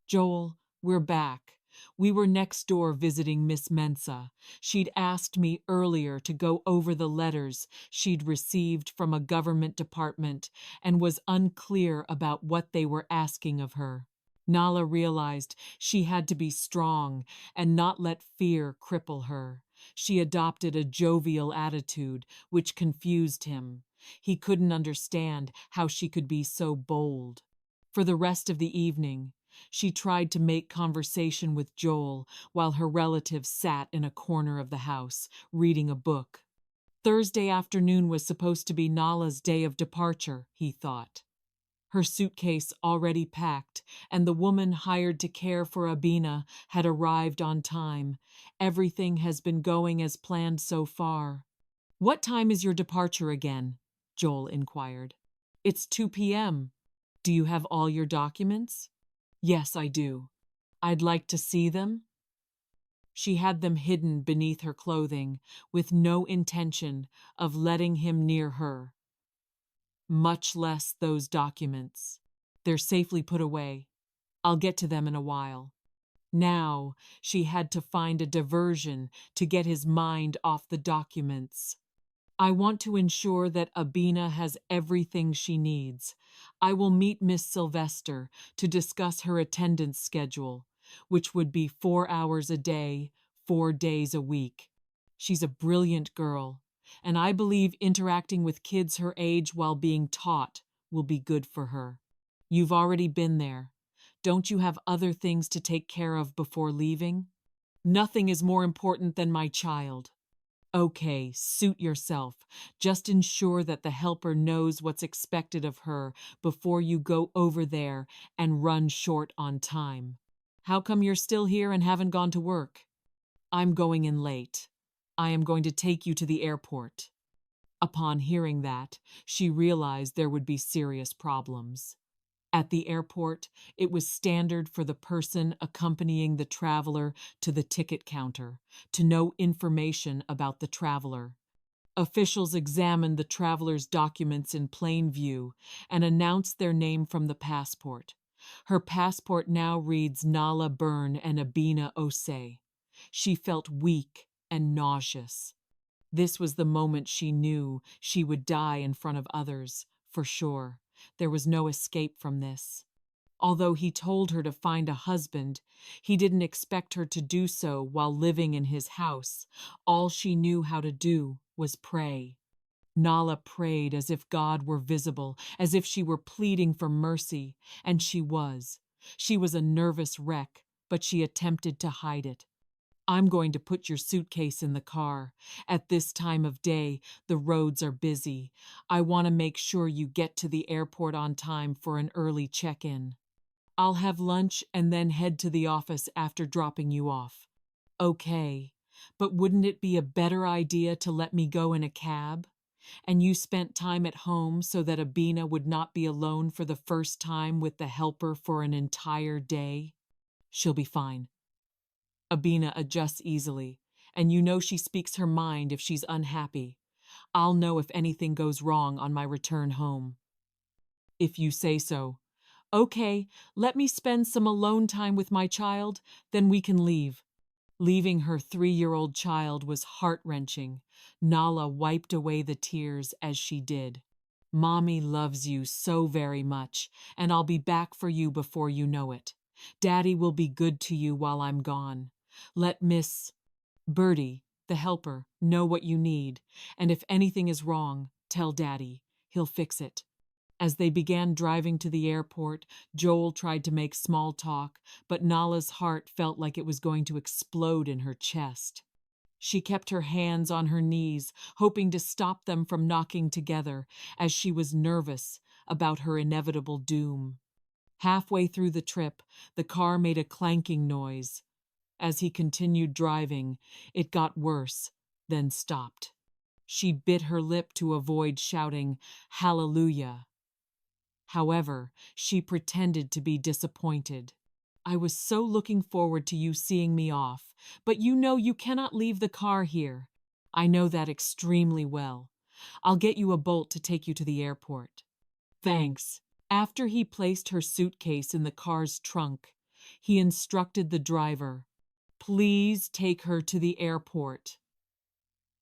Joel, we're back. We were next door visiting Miss Mensa. She'd asked me earlier to go over the letters she'd received from a government department and was unclear about what they were asking of her. Nala realized she had to be strong and not let fear cripple her. She adopted a jovial attitude, which confused him. He couldn't understand how she could be so bold. For the rest of the evening, she tried to make conversation with Joel while her relative sat in a corner of the house, reading a book. Thursday afternoon was supposed to be Nala's day of departure, he thought. Her suitcase already packed, and the woman hired to care for Abina had arrived on time. Everything has been going as planned so far. What time is your departure again? Joel inquired. It's 2 p.m. Do you have all your documents? Yes, I do. I'd like to see them. She had them hidden beneath her clothing, with no intention of letting him near her. Much less those documents. They're safely put away. I'll get to them in a while. Now she had to find a diversion to get his mind off the documents. I want to ensure that Abina has everything she needs. I will meet Miss Sylvester to discuss her attendance schedule, which would be 4 hours a day, 4 days a week. She's a brilliant girl, and I believe interacting with kids her age while being taught will be good for her. You've already been there. Don't you have other things to take care of before leaving? Nothing is more important than my child. Okay, suit yourself. Just ensure that the helper knows what's expected of her before you go over there and run short on time. How come you're still here and haven't gone to work? I'm going in late. I am going to take you to the airport. Upon hearing that, she realized there would be serious problems. At the airport, it was standard for the person accompanying the traveler to the ticket counter to know information about the traveler. Officials examined the traveler's documents in plain view and announced their name from the passport. Her passport now reads Nala Byrne and Abina Osei. She felt weak and nauseous. This was the moment she knew she would die in front of others, for sure. There was no escape from this. Although he told her to find a husband, he didn't expect her to do so while living in his house. All she knew how to do was pray. Nala prayed as if God were visible, as if she were pleading for mercy, and she was. She was a nervous wreck, but she attempted to hide it. I'm going to put your suitcase in the car. At this time of day, the roads are busy. I want to make sure you get to the airport on time for an early check-in. I'll have lunch and then head to the office after dropping you off. Okay, but wouldn't it be a better idea to let me go in a cab? And you spent time at home so that Abina would not be alone for the first time with the helper for an entire day? She'll be fine. Abina adjusts easily, and you know she speaks her mind if she's unhappy. I'll know if anything goes wrong on my return home. If you say so. Okay, let me spend some alone time with my child, then we can leave. Leaving her 3-year-old child was heart-wrenching. Nala wiped away the tears as she did. Mommy loves you so very much, and I'll be back for you before you know it. Daddy will be good to you while I'm gone. Let Miss Birdie, the helper, know what you need, and if anything is wrong, tell Daddy. He'll fix it. As they began driving to the airport, Joel tried to make small talk, but Nala's heart felt like it was going to explode in her chest. She kept her hands on her knees, hoping to stop them from knocking together, as she was nervous about her inevitable doom. Halfway through the trip, the car made a clanking noise. As he continued driving, it got worse, then stopped. She bit her lip to avoid shouting, "Hallelujah." However, she pretended to be disappointed. I was so looking forward to you seeing me off, but you know you cannot leave the car here. I know that extremely well. I'll get you a bolt to take you to the airport. Thanks. After he placed her suitcase in the car's trunk, he instructed the driver, "Please take her to the airport."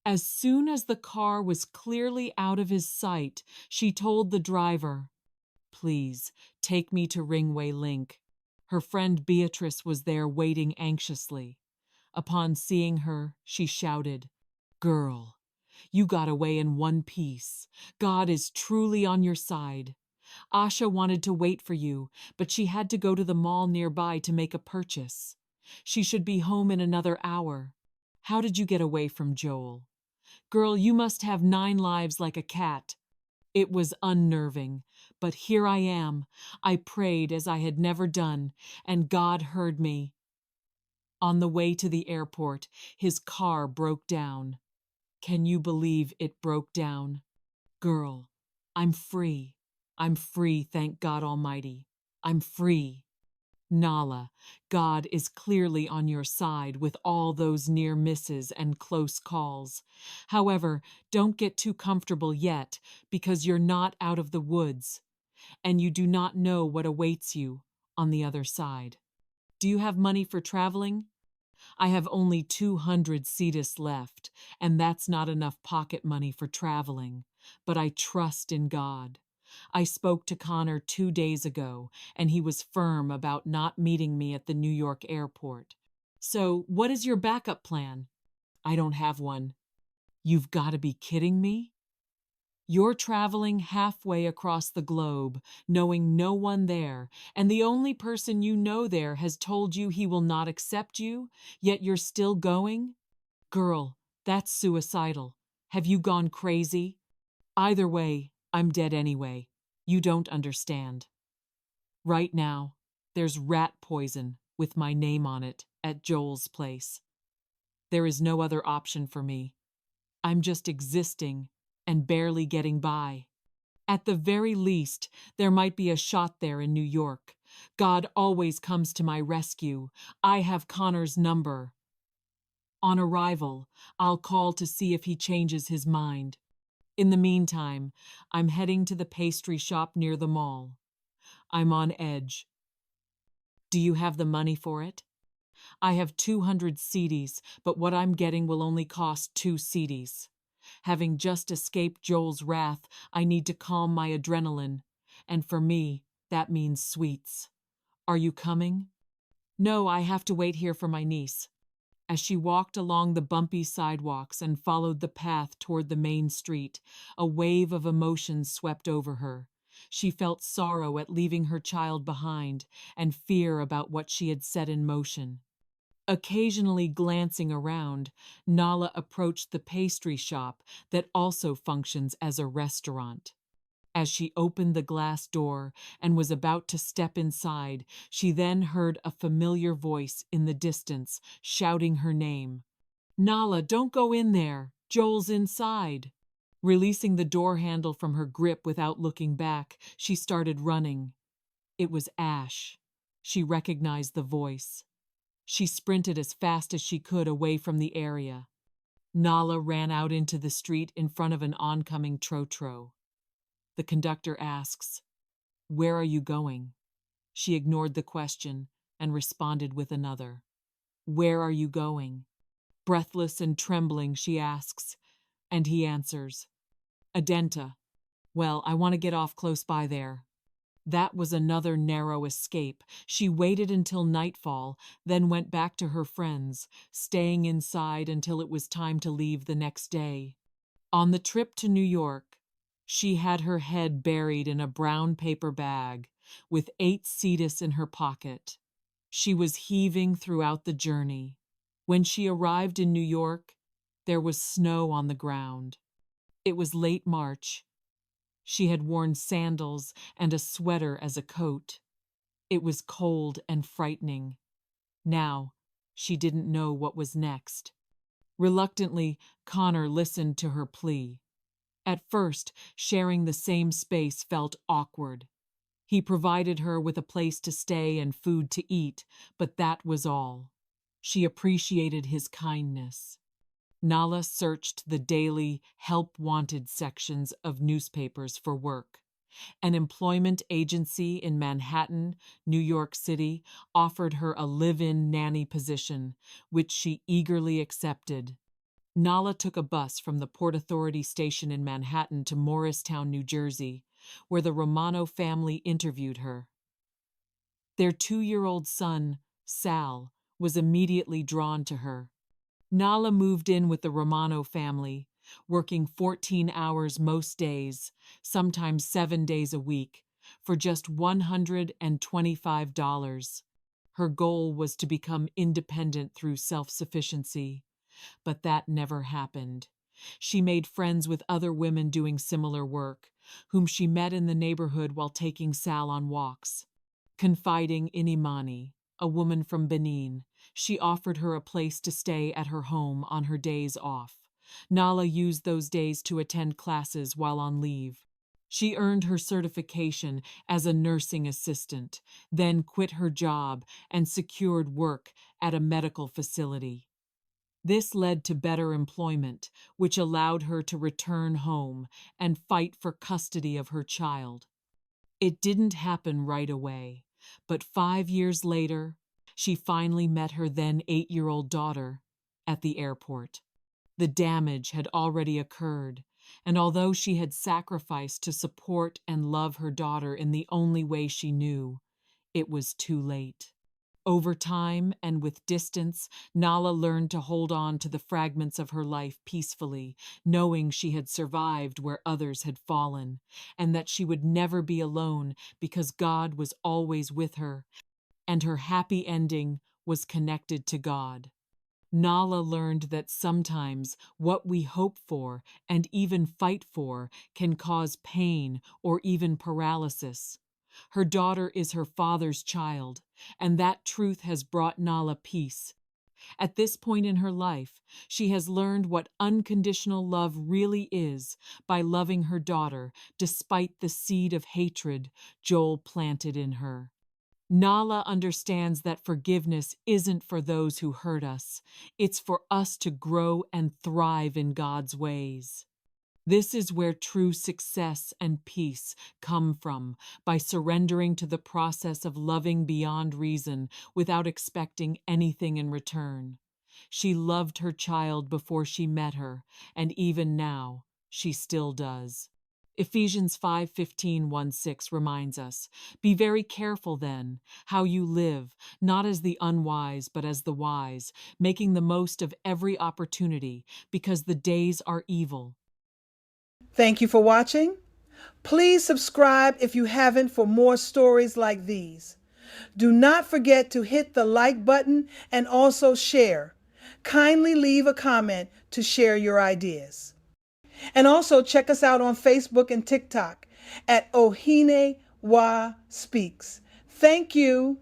As soon as the car was clearly out of his sight, she told the driver, "Please, take me to Ringway Link." Her friend Beatrice was there waiting anxiously. Upon seeing her, she shouted, "Girl, you got away in one piece. God is truly on your side. Asha wanted to wait for you, but she had to go to the mall nearby to make a purchase. She should be home in another hour. How did you get away from Joel? Girl, you must have 9 lives like a cat." It was unnerving, but here I am. I prayed as I had never done, and God heard me. On the way to the airport, his car broke down. Can you believe it broke down? Girl, I'm free. I'm free, thank God Almighty. I'm free. Nala, God is clearly on your side with all those near misses and close calls. However, don't get too comfortable yet, because you're not out of the woods, and you do not know what awaits you on the other side. Do you have money for traveling? I have only 200 cetus left, and that's not enough pocket money for traveling, but I trust in God. I spoke to Connor 2 days ago, and he was firm about not meeting me at the New York airport. So, what is your backup plan? I don't have one. You've got to be kidding me? You're traveling halfway across the globe, knowing no one there, and the only person you know there has told you he will not accept you, yet you're still going? Girl, That's suicidal. Have you gone crazy? Either way, I'm dead anyway. You don't understand. Right now, there's rat poison with my name on it at Joel's place. There is no other option for me. I'm just existing and barely getting by. At the very least, there might be a shot there in New York. God always comes to my rescue. I have Connor's number. On arrival, I'll call to see if he changes his mind. In the meantime, I'm heading to the pastry shop near the mall. I'm on edge. Do you have the money for it? I have 200 CDs, but what I'm getting will only cost 2 CDs. Having just escaped Joel's wrath, I need to calm my adrenaline, and for me, that means sweets. Are you coming? No, I have to wait here for my niece. As she walked along the bumpy sidewalks and followed the path toward the main street, a wave of emotion swept over her. She felt sorrow at leaving her child behind and fear about what she had set in motion. Occasionally glancing around, Nala approached the pastry shop that also functions as a restaurant. As she opened the glass door and was about to step inside, she then heard a familiar voice in the distance shouting her name. Nala, don't go in there. Joel's inside. Releasing the door handle from her grip without looking back, she started running. It was Ash. She recognized the voice. She sprinted as fast as she could away from the area. Nala ran out into the street in front of an oncoming trotro. The conductor asks, "Where are you going?" She ignored the question and responded with another. "Where are you going?" Breathless and trembling, she asks, and he answers, "Adenta. Well, I want to get off close by there." That was another narrow escape. She waited until nightfall, then went back to her friends, staying inside until it was time to leave the next day. On the trip to New York, she had her head buried in a brown paper bag, with 8 cedis in her pocket. She was heaving throughout the journey. When she arrived in New York, there was snow on the ground. It was late March. She had worn sandals and a sweater as a coat. It was cold and frightening. Now, she didn't know what was next. Reluctantly, Connor listened to her plea. At first, sharing the same space felt awkward. He provided her with a place to stay and food to eat, but that was all. She appreciated his kindness. Nala searched the daily help wanted sections of newspapers for work. An employment agency in Manhattan, New York City, offered her a live-in nanny position, which she eagerly accepted. Nala took a bus from the Port Authority station in Manhattan to Morristown, New Jersey, where the Romano family interviewed her. Their 2-year-old son, Sal, was immediately drawn to her. Nala moved in with the Romano family, working 14 hours most days, sometimes 7 days a week, for just $125. Her goal was to become independent through self-sufficiency, but that never happened. She made friends with other women doing similar work, whom she met in the neighborhood while taking Sal on walks. Confiding in Imani, a woman from Benin, she offered her a place to stay at her home on her days off. Nala used those days to attend classes while on leave. She earned her certification as a nursing assistant, then quit her job and secured work at a medical facility. This led to better employment, which allowed her to return home and fight for custody of her child. It didn't happen right away, but 5 years later, she finally met her then 8-year-old daughter at the airport. The damage had already occurred, and although she had sacrificed to support and love her daughter in the only way she knew, it was too late. Over time and with distance, Nala learned to hold on to the fragments of her life peacefully, knowing she had survived where others had fallen, and that she would never be alone because God was always with her, and her happy ending was connected to God. Nala learned that sometimes what we hope for and even fight for can cause pain or even paralysis. Her daughter is her father's child, and that truth has brought Nala peace. At this point in her life, she has learned what unconditional love really is by loving her daughter despite the seed of hatred Joel planted in her. Nala understands that forgiveness isn't for those who hurt us, it's for us to grow and thrive in God's ways. This is where true success and peace come from, by surrendering to the process of loving beyond reason without expecting anything in return. She loved her child before she met her, and even now, she still does. Ephesians 5:15-1-6 reminds us, "Be very careful then how you live, not as the unwise, but as the wise, making the most of every opportunity, because the days are evil." Thank you for watching. Please subscribe if you haven't for more stories like these. Do not forget to hit the like button and also share. Kindly leave a comment to share your ideas. And also check us out on Facebook and TikTok at Ohenewaa.Speaks. Thank you.